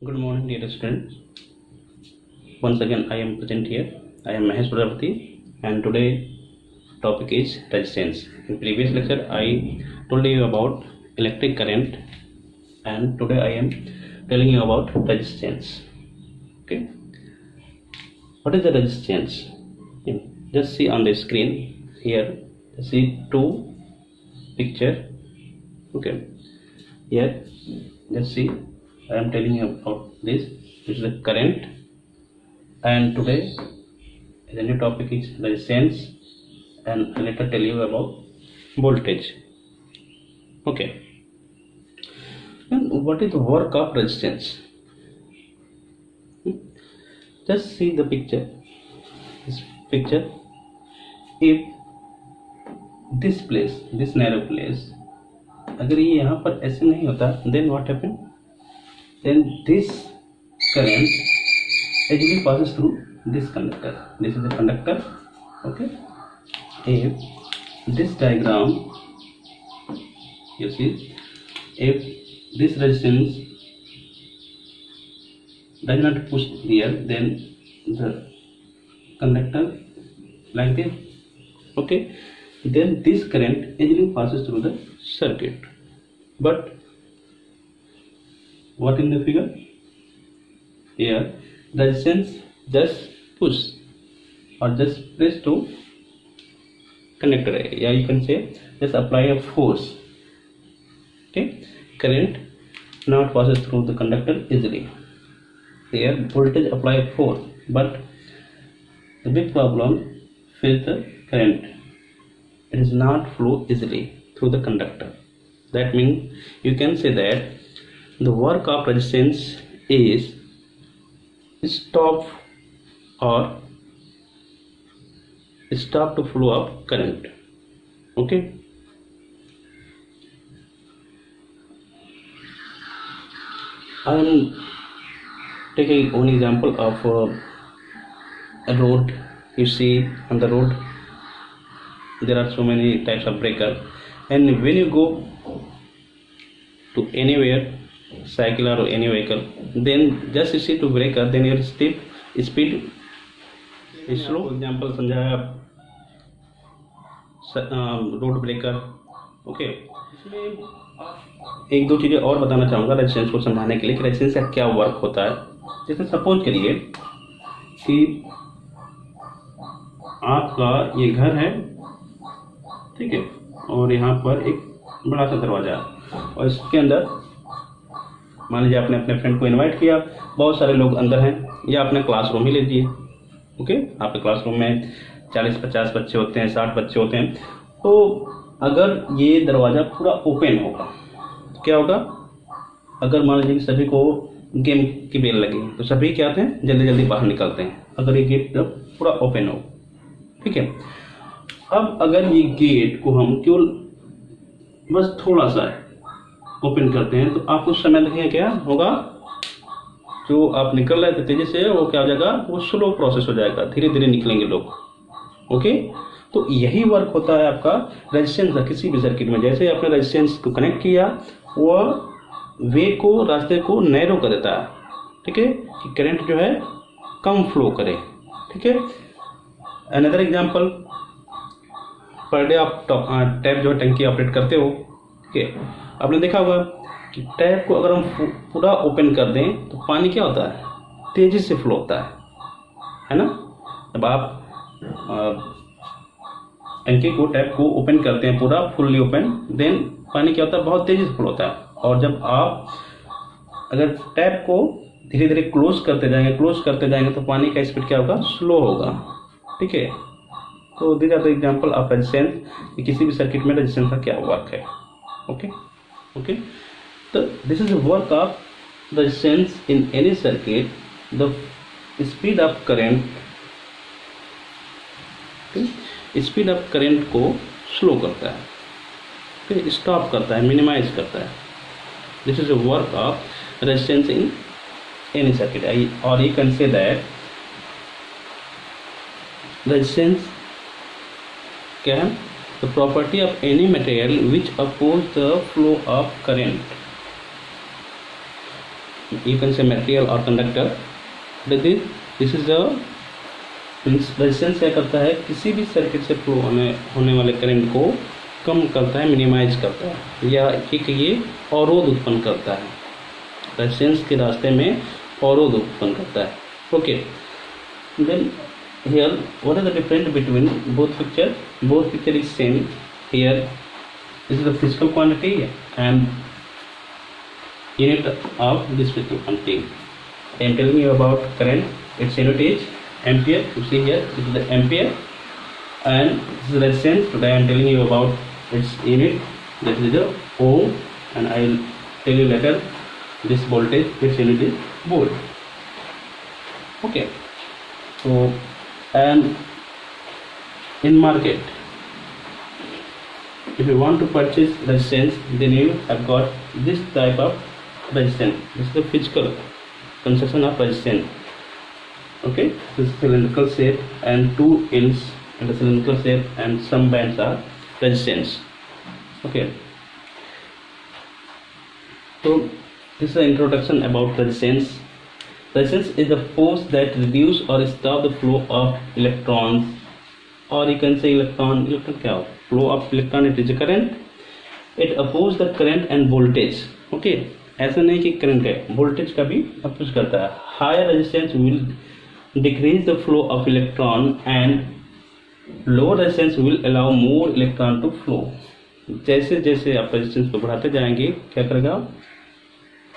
Good morning, dear students. Once again, I am present here. I am Mahesh Prajapati, and today topic is resistance. In previous lecture, I told you about electric current, and today I am telling you about resistance. Okay, what is the resistance? Just see on the screen here. See two picture. Okay, here just see. I am telling you about this. This is the current, and today the new topic is resistance, and later tell you about voltage. Okay, and what is the work of resistance? Just see the picture. This picture. If this place, this narrow place, अगर ये यहाँ पर ऐसे नहीं होता, then what happen? Then this current actually passes through this conductor. This is the conductor. Okay, if this diagram you see, if this resistance does not push here, then the conductor like this. Okay, then this current actually passes through the circuit. But what in the figure? Here the resistance just push or just press to conductor. Yeah, you can say just apply a force. Okay, current not passes through the conductor easily. Here voltage apply a force, but the big problem is the current. It is not flow easily through the conductor. That means you can say that the work of resistance is stop to flow of current. Okay, I am taking one example of a road. You see on the road there are so many types of breaker, and when you go to anywhere, cycle or any vehicle, then just you see to breaker, then your speed is slow. Example समझाया road breaker. Okay, एक दो चीजें और बताना चाहूँगा resistance को समझाने के लिए कि रेजिस्टेंस का क्या वर्क होता है. जैसे सपोज करिए कि आपका ये घर है, ठीक है, और यहाँ पर एक बड़ा सा दरवाजा है, और इसके अंदर मान लीजिए आपने अपने फ्रेंड को इनवाइट किया, बहुत सारे लोग अंदर हैं, या अपने क्लासरूम ही ले लीजिए. ओके, आपके क्लासरूम में 40-50 बच्चे होते हैं, 60 बच्चे होते हैं. तो अगर ये दरवाज़ा पूरा ओपन होगा तो क्या होगा? अगर मान लीजिए कि सभी को गेम की बेल लगी तो सभी क्या आते हैं, जल्दी जल्दी बाहर निकलते हैं, अगर ये गेट पूरा ओपन हो. ठीक है, अब अगर ये गेट को हम केवल बस थोड़ा सा ओपन करते हैं तो आपको समय लगेगा, क्या होगा, जो आप निकल रहे थे तेजी से वो क्या हो जाएगा, वो स्लो प्रोसेस हो जाएगा, धीरे धीरे निकलेंगे लोग. ओके, तो यही वर्क होता है आपका रेजिस्टेंस का किसी भी सर्किट में. जैसे आपने रेजिस्टेंस को कनेक्ट किया, वह वे को, रास्ते को नैरो कर देता है. ठीक है, कि करंट जो है कम फ्लो करे. ठीक है, अनदर एग्जांपल, पर डे आप टैप जो है टंकी ऑपरेट करते हो. ठीक है, आपने देखा होगा कि टैप को अगर हम पूरा ओपन कर दें तो पानी क्या होता है, तेजी से फ्लो होता है ना. जब आप टंकी को, टैप को ओपन करते हैं पूरा फुल्ली ओपन, देन पानी क्या होता है, बहुत तेजी से फ्लो होता है. और जब आप अगर टैप को धीरे धीरे क्लोज करते जाएंगे तो पानी का स्पीड क्या होगा, स्लो होगा. ठीक है, तो this are the example of resistance, किसी भी सर्किट में रेजिस्टेंस का क्या वर्क है. ओके ओके, तो this is the work of resistance in any circuit. The speed of current, speed of current को स्लो करता है, फिर स्टॉप करता है, मिनिमाइज करता है. This is the work of resistance in any circuit. और you can say that resistance क्या है, the property of any material which oppose the flow of current. you can say material or conductor. This is the resistance क्या करता है, किसी भी circuit से flow होने वाले करंट को कम करता है, मिनिमाइज करता है, या एक ये अवरोध उत्पन्न करता है, रेजिस्टेंस के रास्ते में अवरोध उत्पन्न करता है. Okay, then here what is the difference between both picture is same. Here this is the physical quantity and unit of this physical quantity. I am telling you about current, its unit is ampere. You see here this is the ampere, and this is resistance. Today I am telling you about its unit, that is the ohm, and I will tell you later this voltage, its unit is volt. Okay, so and in market, if you want to purchase resistance, then you have got this type of resistance. This is the physical construction of resistance. Okay, this is cylindrical shape and two ends in the cylindrical shape, and some bands are resistance. Okay, so this is the introduction about resistance. Resistance is the force that reduce or stop the flow of electrons, or you can say electron क्या हो, flow of electron. It is a current. It oppose the current and voltage. Okay, ऐसा नहीं कि current है, voltage का भी oppose करता है. Higher resistance will decrease the flow of electron and lower resistance will allow more electron to flow. जैसे जैसे आप रेजिस्टेंस को बढ़ाते जाएंगे, क्या करेगा,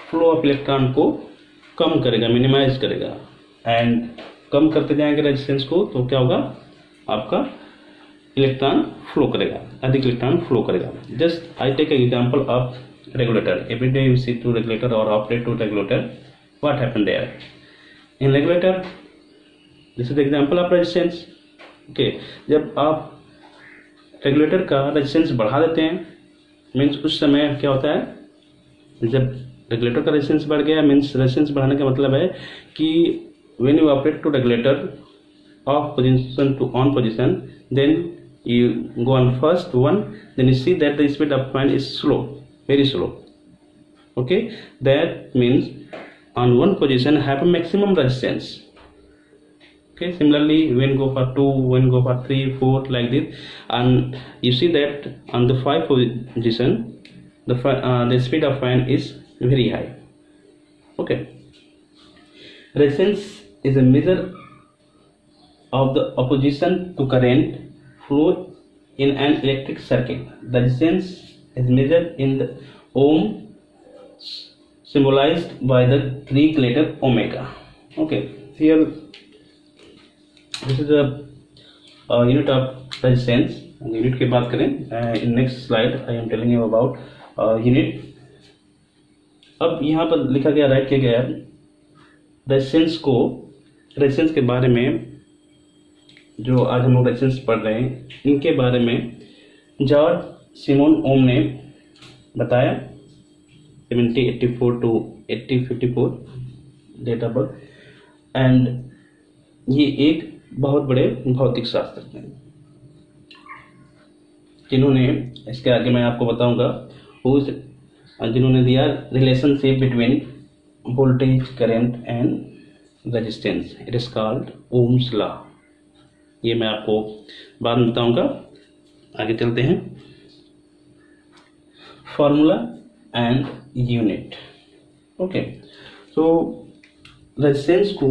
फ्लो ऑफ इलेक्ट्रॉन को कम करेगा, मिनिमाइज करेगा, एंड कम करते जाएंगे रेजिस्टेंस को, तो क्या होगा, आपका इलेक्ट्रॉन फ्लो करेगा, अधिक इलेक्ट्रॉन फ्लो करेगा. Just I take example of regulator. Every day you see two regulator or operate two regulator. What happened there? In regulator, this is the example of resistance. Okay, जब आप regulator का resistance बढ़ा देते हैं, means उस समय क्या होता है, जब रेगुलेटर का रेजिस्टेंस बढ़ गया, मीन्स रेजिस्टेंस बढ़ाने का मतलब है कि when you operate to regulator off position to on position, then you go on first one, then you see that the speed of fan is slow, very slow. Okay, that means on one position have a maximum resistance. Okay, similarly when go for 2, when go for 3, 4, like this, and you see that on the 5 position the speed of fan is very high. Okay, resistance is a measure of the opposition to current flow in an electric circuit. The resistance is measured in the ohm, symbolized by the Greek letter omega. Okay, here this is a unit of resistance. Unit की बात करें, in next slide I am telling you about unit. अब यहाँ पर लिखा गया, right किया गया रेजिस्टेंस के बारे में, जो आज हम लोग रेजिस्टेंस पढ़ रहे हैं, इनके बारे में जॉर्ज सिमोन ओम ने बताया 1784 to 1854 date of birth, and ये एक बहुत बड़े भौतिक शास्त्रज्ञ हैं जिन्होंने, इसके आगे मैं आपको बताऊंगा, जिन्होंने दिया relationship between voltage, current and resistance. It is called Ohm's law. ये मैं आपको बाद में बताऊंगा. आगे चलते हैं. Formula and unit. Okay, so resistance को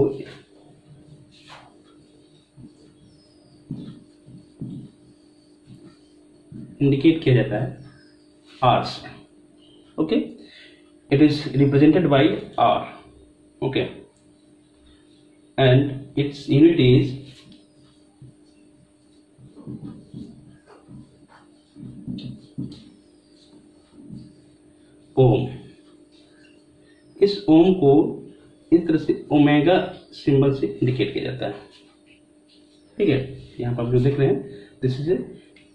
इंडिकेट किया जाता है आर से. Okay, it is represented by R. Okay, and its unit is ohm. इस ओम को इस तरह से ओमेगा सिंबल से इंडिकेट किया जाता है. ठीक है, यहाँ पर आप जो देख रहे हैं, this is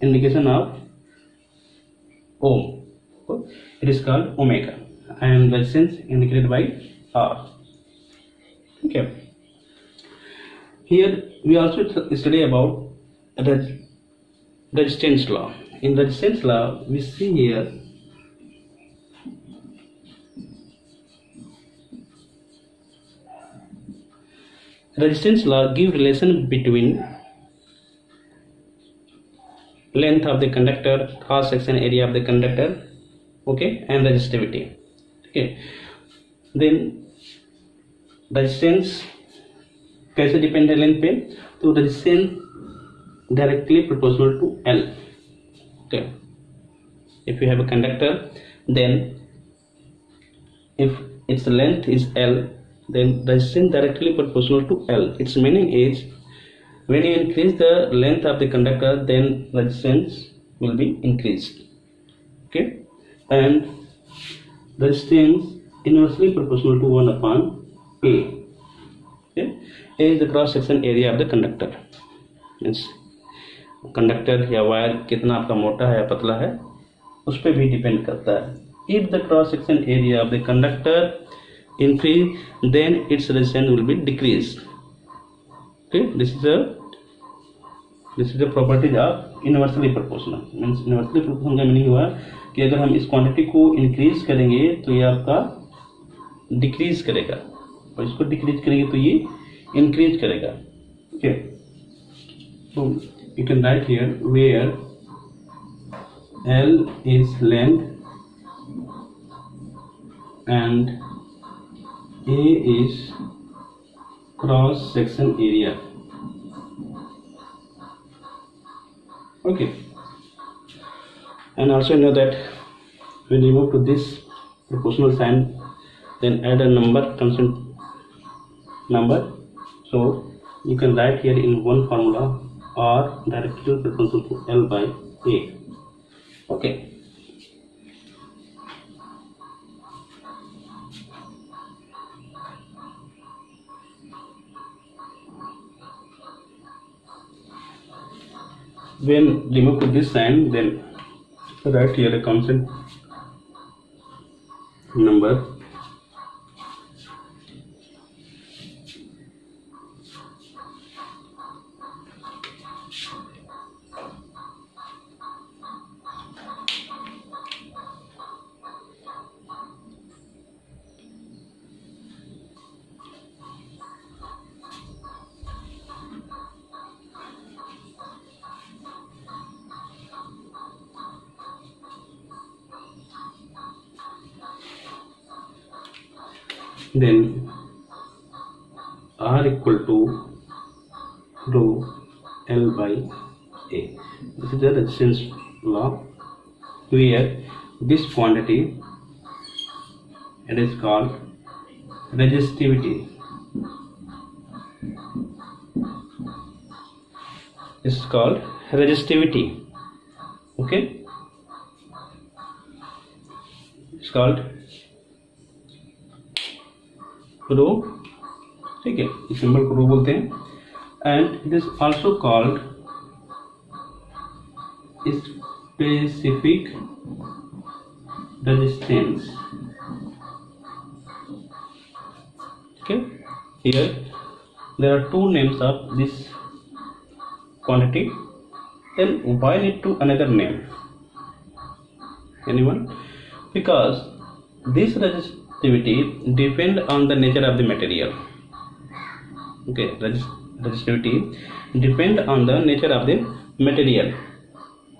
indication of ohm. It is called omega and resistance indicated by R. ठीक है, here we also study about resistance law. In resistance law we see here resistance law give relation between length of the conductor, cross section area of the conductor, okay, and resistivity. Okay, then resistance कैसे depend है length पे? तो resistance directly proportional to L. Okay, if you have a conductor, then if its length is L, then resistance directly proportional to L. Its meaning is when you increase the length of the conductor, then resistance will be increased. Okay, and resistance inversely proportional to 1 upon A. Okay, A is the cross section area of the conductor. Means conductor या wire कितना आपका मोटा है या पतला है उस पर भी डिपेंड करता है. If the cross section area of the conductor increase, then its resistance will be decreased. Okay, this is the properties of inversely proportional. Means inversely proportional का मीनिंग हुआ कि अगर हम इस क्वांटिटी को इंक्रीज करेंगे तो ये आपका डिक्रीज करेगा, और इसको डिक्रीज करेंगे तो ये इंक्रीज करेगा. Okay, so you can write here where L is length and A is cross section area. Okay, and also know that when you move to this proportional sign, then add a number, constant number. So you can write here in one formula R directly proportional to L by A. Okay, when remove to this sign, then write here a constant number. Then R equal to rho L by A. This is the resistance law, where this quantity, it is called resistivity. This is called resistivity. Okay, it's called रो. ठीक है, इस symbol को रो बोलते हैं. And it is also called specific resistance. Okay, here there are two names of this quantity, then why need to another name? Anyone? Because this resistivity depend on the nature of the material. Okay, resistivity depend on the nature of the material.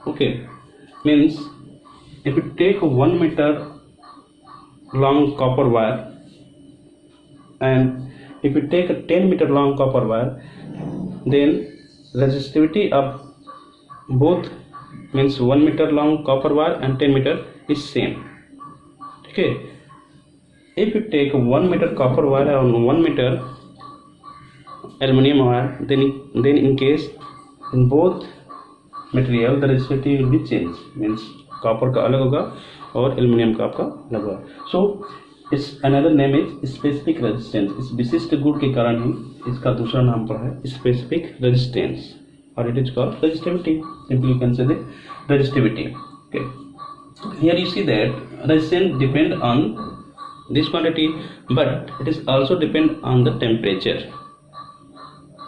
Okay, means if you take a 1 meter long copper wire and if you take a 10 meter long copper wire, then resistivity of both means 1 meter long copper wire and 10 meter is same. Okay, if you take a 1 meter copper wire and 1 meter aluminum wire, then in case in both material the resistivity will be changed. Means copper का अलग होगा और aluminum का आपका अलग होगा. So इस another name is specific resistance. इस विशिष्ट गुण के कारण ही इसका दूसरा नाम पड़ा है specific resistance, or it is called resistivity. Simply you can say the resistivity. Okay, here you see that resistance depend on this quantity, but it is also depend on the temperature.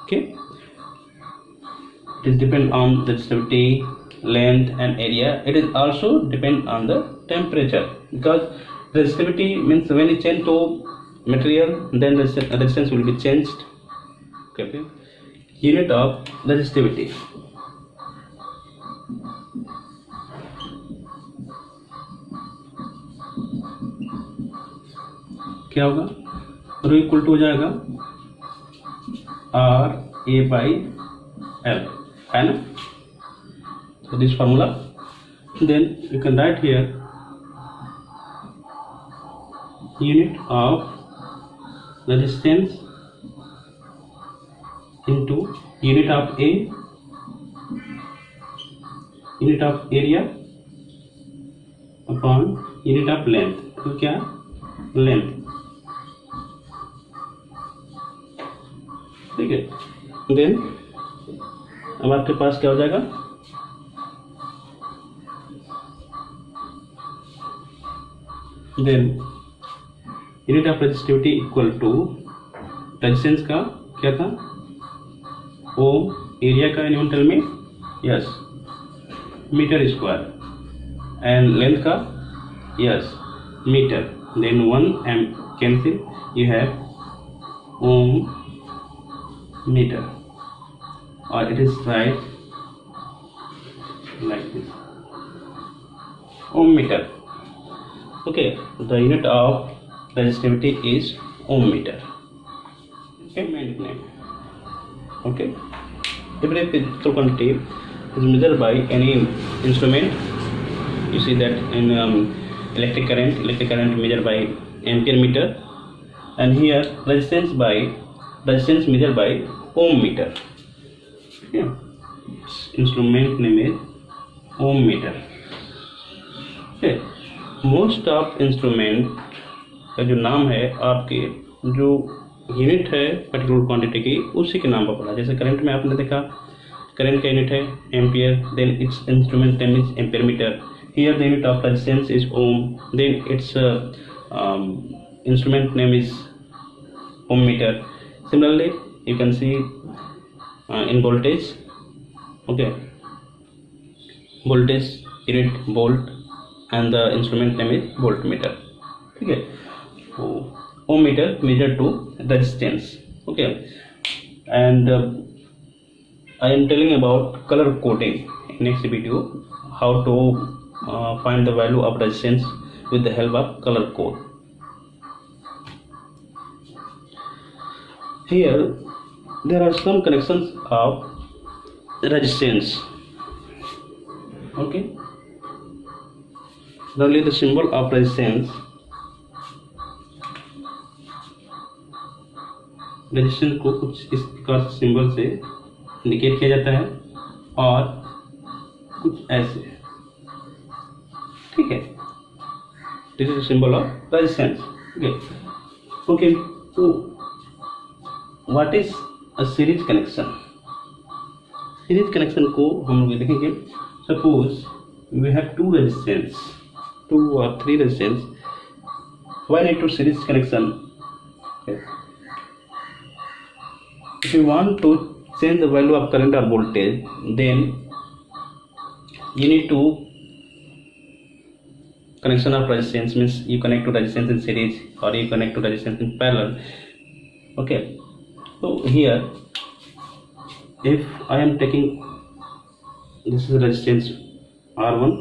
Okay, it is depend on the resistivity, length and area. It is also depend on the temperature, because resistivity means when you change to material, then resistance will be changed. कहते हैं unit of resistivity. क्या होगा, rho equal to हो जाएगा RA/L, है ना। So this formula, then you can write here unit of resistance into unit of A, unit of area upon unit of length। तो क्या, लेंथ, ठीक है। देन अब आपके पास क्या हो जाएगा, then unit of resistivity equal to resistance का क्या था, ओम, एरिया का एनिमल टेल में, yes, metre square, and length का, yes, metre. Then 1 m cancel, you have ohm metre, और it is write like this, ohm metre. Okay, the unit of resistivity is ohm meter. Okay, okay. Every physical quantity is measured by any instrument. You see that in electric current measured by ampere meter, and here resistance measured by ohm meter. Okay, instrument name is ohm meter. Okay. Most of instrument का जो नाम है, आपके जो unit है particular quantity की, उसी के नाम पर पड़ा। जैसे करंट में आपने देखा, करंट का यूनिट है ampere, then its instrument name is ampere meter. Here the unit of resistance is ohm, then its instrument name is ohm meter. Similarly you can see in voltage, okay, voltage unit volt, and the instrument name is voltmeter, ठीक है। ohm meter measure to resistance, okay, and I am telling about color coding in next video, how to find the value of resistance with the help of color code. Here there are some connections of resistance, okay। Only the symbol of resistance को कुछ इस प्रकार से symbol से indicate किया जाता है, और कुछ ऐसे, ठीक है। This is symbol of resistance, okay. तो what is a series connection? Series connection को हम लोग देखेंगे। Suppose we have two resistance, 2 or 3 resistance. Why need to series connection? Okay. If you want to change the value of current or voltage, then you need to connection of resistance, means you connect to resistance in series or you connect to resistance in parallel. Okay. So here, if I am taking, this is resistance R1,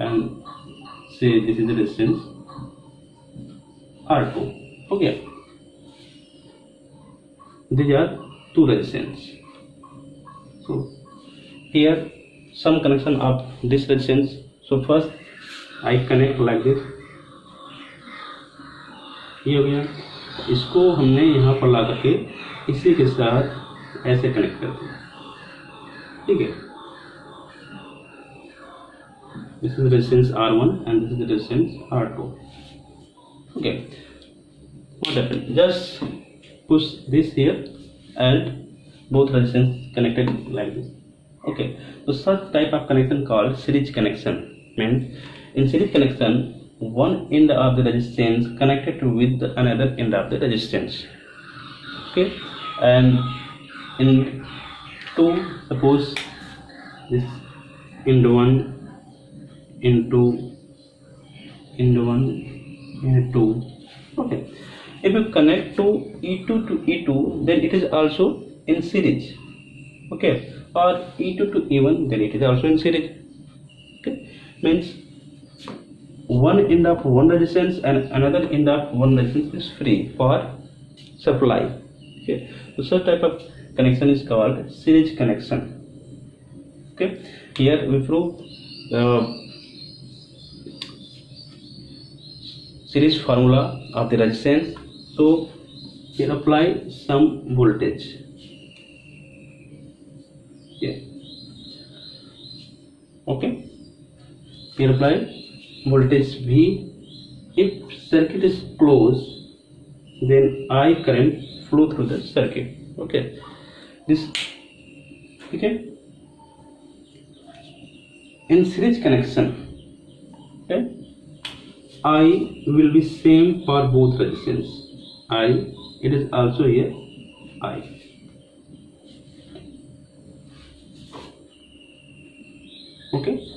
and say this is the resistance R2, okay, these are two resistance. So here some connection of this resistance. So first I connect like this, ये हो गया। इसको हमने यहाँ पर ला करके इसी के साथ ऐसे कनेक्ट कर दिया, ठीक है। This is resistance R1 and this is the resistance R2. Okay. What happened? Just push this here and both resistance connected like this. Okay. So such type of connection called series connection. Means in series connection, one end of the resistance connected with another end of the resistance. Okay. And in two, suppose this end one, into 1 into 2, okay, If you connect to E2 to E2, then it is also in series. Okay, or E2 to E1, then it is also in series. Okay, means one end of one resistance and another end of one resistance is free for supply. Okay, so such type of connection is called series connection. Okay, here we prove series formula of the resistance. So here apply some voltage. Yeah. Okay, here apply voltage V. If circuit is closed, then I current flow through the circuit. Okay, this, okay, in series connection, okay, I will be same for both resistance. I, it is also here I. Okay,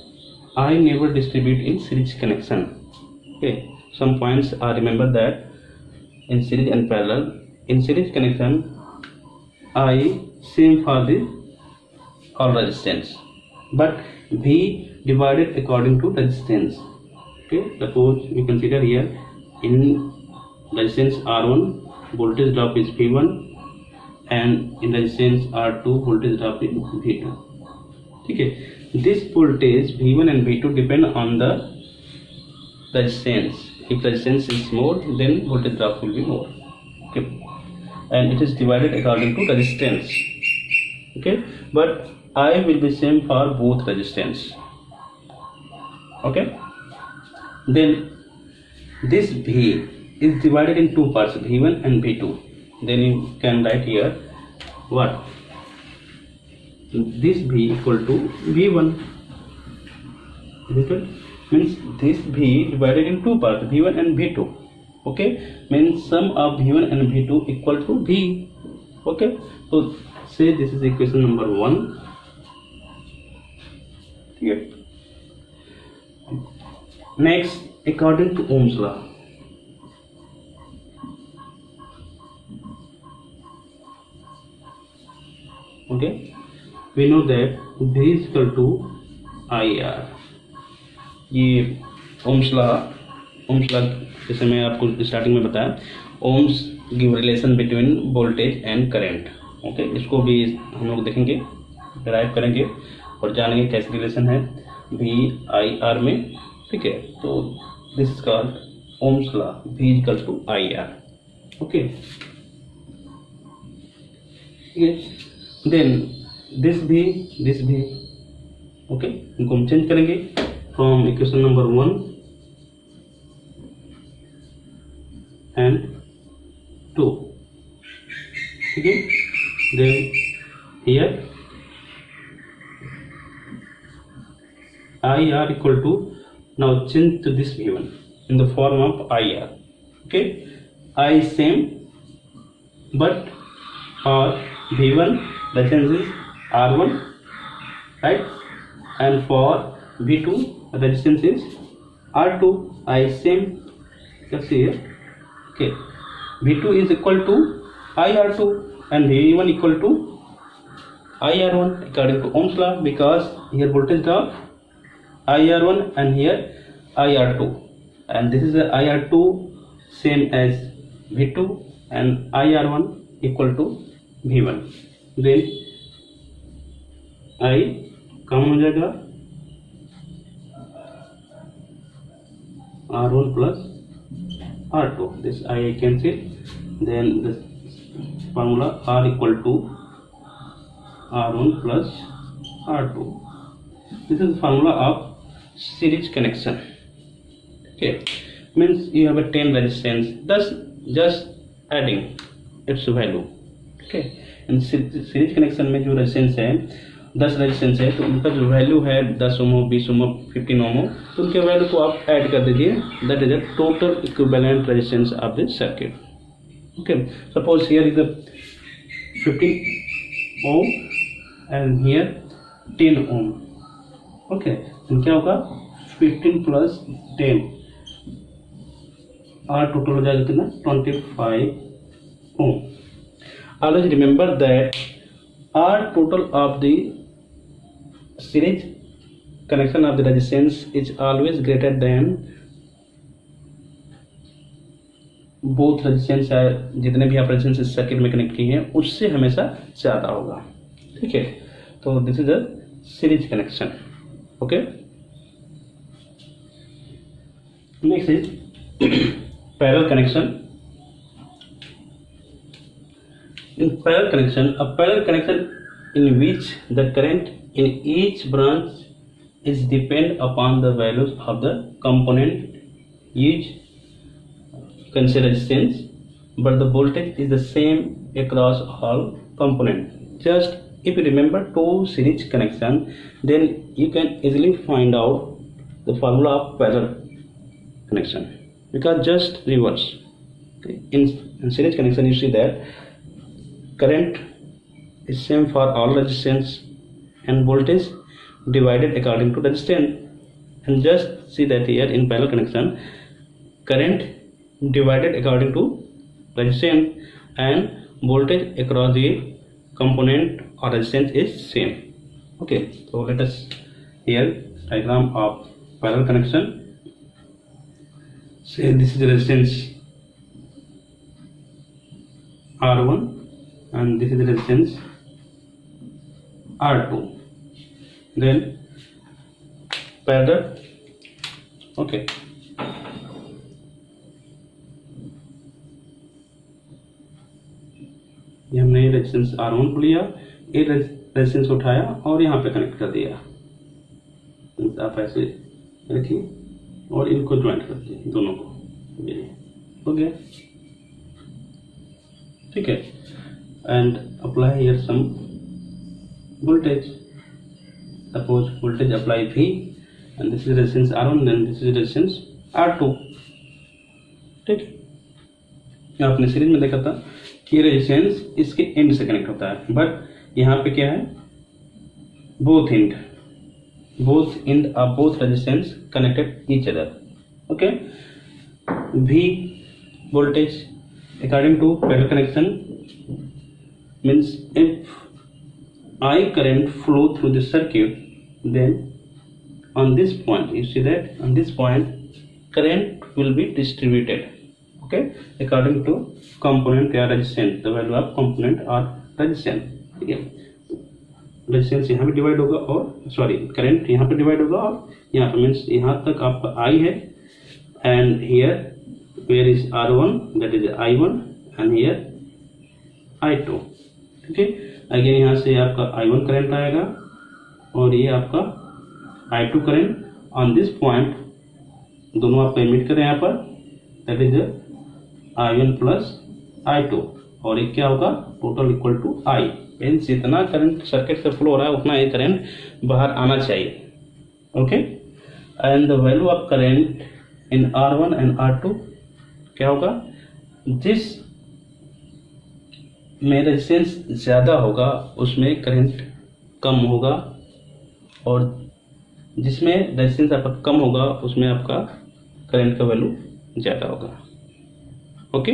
I never distribute in series connection. Okay, some points are, remember that in series and parallel. In series connection, I same for the all resistance, but V divided according to resistance. Okay, suppose we consider here in resistance R1 voltage drop is V1 and in resistance R2 voltage drop is V2. Okay, this voltage V1 and V2 depend on the resistance. If resistance is more, then voltage drop will be more. Okay, and it is divided according to resistance. Okay, but I will be same for both resistance. Okay, then this V is divided in two parts, V1 and V2. Then you can write here what? This V equal to V1. Means this V divided in two parts, V1 and V2. Okay, means sum of V1 and V2 equal to V. Okay, so say this is equation number 1. Here. Next, according to Ohm's law, okay, we know that V is equal to IR. ये Ohm's law जैसे मैं आपको starting में बताया, Ohm's give relation between voltage and current. Okay, इसको भी हम लोग देखेंगे, डिराइव करेंगे और जानेंगे कैसे रिलेशन है वी आई आर में. ठीक है, तो this is called Ohm's law, V equal to I R. Okay, then this भी ओके, इनको हम चेंज करेंगे from equation number 1 and 2. Okay, then here IR equal to, now change to this V1 in the form of IR. Okay, I same, but for V1 resistance is R1, right, and for V2 resistance is R2. I same, let's see here. Okay, V2 is equal to IR2 and V1 equal to IR1 according to Ohm's law, because here voltage drop IR1 and here IR2, and this is the IR2 same as V2 and IR1 equal to V1. Then I कम हो जाएगा R1 plus R2. This I cancel. Then this formula R equal to R1 plus R2. This is the formula of series connection. Okay, means you have a 10 resistance, thus just adding its value. Okay, in series connection में जो resistance है 10 resistance है, तो उनका जो value है 10 ओम, 20 ओम, 15 ओम, तो उनके वैल्यू को आप ऐड कर दीजिए. That is the total equivalent resistance of the circuit. Okay, suppose here is the 15 ohm and here 10 ohm. Okay, तो क्या होगा 15 प्लस 10 आर टोटल हो जाएगा कितना 25 ohm. Always remember that R total of the series connection of the resistance is always greater than both resistance, जितने भी आप resistance इस सर्किट में कनेक्ट किए हैं उससे हमेशा ज़्यादा होगा। ठीक है, तो this is a series connection. Okay, next is parallel connection. In parallel connection, a parallel connection in which the current in each branch is depend upon the values of the component used, consider resistance, but the voltage is the same across all components. Just if you remember two series connection, then you can easily find out the formula of parallel connection, because just reverse. In series connection, you see that current is same for all resistance and voltage divided according to resistance. And just see that here in parallel connection, current divided according to resistance and voltage across the component or resistance is same. Okay, so let us here diagram of parallel connection. Say this is the resistance R1 and this is the resistance R2, then parallel. Okay, ये हमने resistance R1 को लिया, एक resistance उठाया और यहाँ पे connect कर दिया। आप ऐसे रखिए और इनको ज्वाइंट कर दिए दोनों को, हो गया। ठीक है, and apply here some voltage. Suppose voltage apply V, and this is resistance R1, then this is resistance R2. ठीक, आपने सीरीज में देखा था कि रेजिस्टेंस इसके एंड से कनेक्ट होता है, बट यहाँ पे क्या है, both end of both resistance connected each other. Okay, V voltage according to parallel connection means if I current flow through the circuit, then on this point you see that on this point current will be distributed, okay, according to component या resistance, the value of component or resistance. ठीक है, resistance यहाँ पे divide होगा और sorry current यहाँ पे divide होगा और यहाँ पे मीन्स यहाँ तक आपका I है, and here where is R1, that is I1, and here I2. ठीक है, अगेन यहाँ से आपका I1 करंट आएगा और ये आपका I2 current on this point, दोनों आप एमिट करें यहाँ पर, that is I1 plus I2, और ये क्या होगा, total equal to I. Means जितना करंट सर्किट से फ्लो हो रहा है उतना ये करंट बाहर आना चाहिए. Okay, and the value of current in R1 and R2 क्या होगा, जिस में रेजिस्टेंस ज़्यादा होगा उसमें करंट कम होगा और जिसमें रेजिस्टेंस आपका कम होगा उसमें आपका करंट का वैल्यू ज़्यादा होगा. ओके,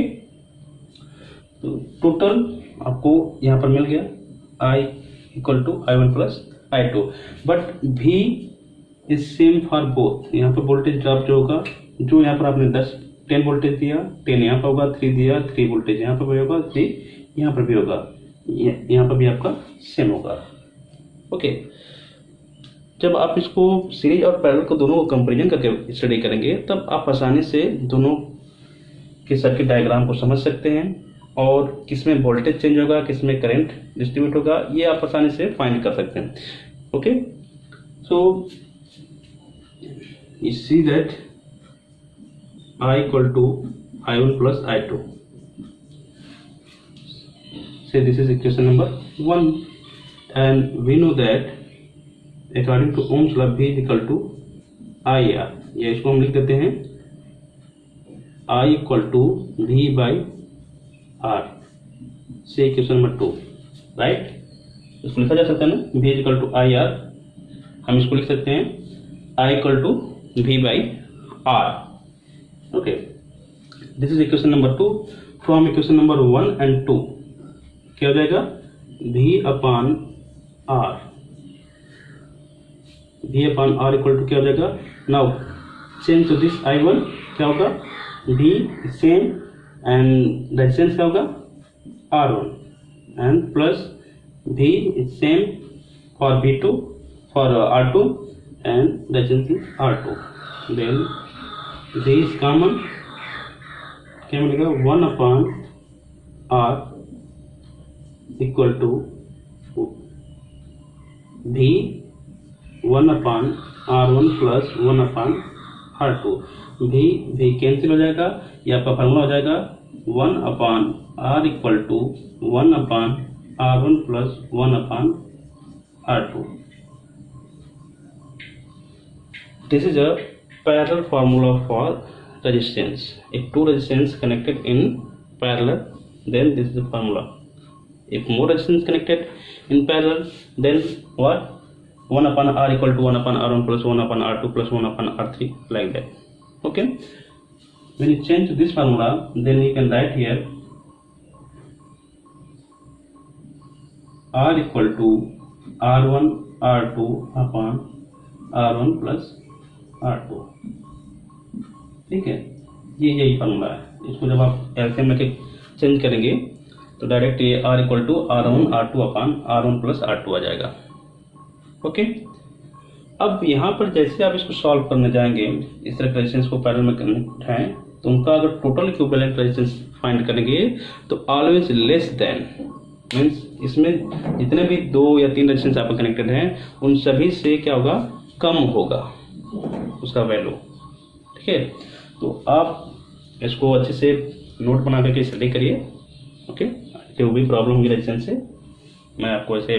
तो टोटल आपको यहाँ पर मिल गया I equal to I1 plus I2, but V is same for both. यहाँ पर वोल्टेज ड्रॉप जो होगा, जो यहाँ पर आपने 10 वोल्टेज दिया, 10 यहाँ पर होगा, 3 दिया, 3 वोल्टेज यहाँ पर भी होगा, 3 यहाँ पर भी होगा, यहाँ पर भी आपका सेम होगा. ओके, जब आप इसको सीरीज और पैरेलल को दोनों को कंपैरिजन करके स्टडी करेंगे तब आप आसानी से दोनों के सर्किट डायग्राम को समझ सकते हैं और किसमें वोल्टेज चेंज होगा, किसमें करंट डिस्ट्रीब्यूट होगा, ये आप आसानी से फाइंड कर सकते हैं. Okay, so you see that I equal to I1 plus I2. Say this is equation number 1, and we know that according to Ohm's law V is equal to IR. या इसको हम लिख देते हैं I equal to V by R. से equation number 2, right. इसको लिखा जा सकता है ना, V is equal to IR. हम इसको लिख सकते हैं I equal to V by R. Okay, this is equation number 2। From equation number 1 and 2 क्या हो जाएगा, V upon R, V upon R equal to क्या हो जाएगा, now change to this I1 क्या होगा, V सेम एंड रेजिस्टेंस क्या होगा R1 and plus V same for V2 for R2 and resistance is R2, then V is common, क्या मिलेगा 1 upon R equal to V 1 upon R1 plus 1 upon R2। V cancel हो जाएगा, ये आपका formula हो जाएगा 1 upon R equal to 1 upon R1 plus 1 upon R2। This is a parallel formula for resistance. If two resistance connected in parallel, then this is the formula. If more resistance connected in parallel, then what? 1 upon R equal to 1 upon R1 plus 1 upon R2 plus 1 upon R3, like that. Okay. When you change this formula, then you can write here R equal to R1 R2 upon R1 plus R2. ठीक है, ये यही formula है। इसको जब आप LCM में change करेंगे तो डायरेक्ट ये R equal to R1 R2 upon R1 plus R2 आ जाएगा। ओके, अब यहाँ पर जैसे आप इसको सॉल्व करने जाएंगे, इस तरह रेजिस्टेंस को पैरेलल में कनेक्ट है तो उनका अगर टोटल इक्विवेलेंट रेजिस्टेंस फाइंड करेंगे तो ऑलवेज लेस देन, मीन्स इसमें जितने भी 2 या 3 रेजिस्टेंस आप कनेक्टेड हैं उन सभी से क्या होगा, कम होगा उसका वैल्यू। ठीक है, तो आप इसको अच्छे से नोट बना करके स्टडी करिए। ओके, जो भी प्रॉब्लम होगी रेजिस्टेंस से मैं आपको ऐसे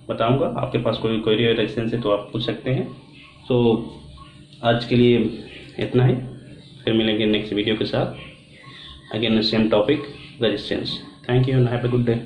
बताऊंगा। आपके पास कोई क्वेरी रेजिस्टेंस है तो आप पूछ सकते हैं। तो आज के लिए इतना ही, फिर मिलेंगे नेक्स्ट वीडियो के साथ, again same topic resistance. Thank you and have a good day.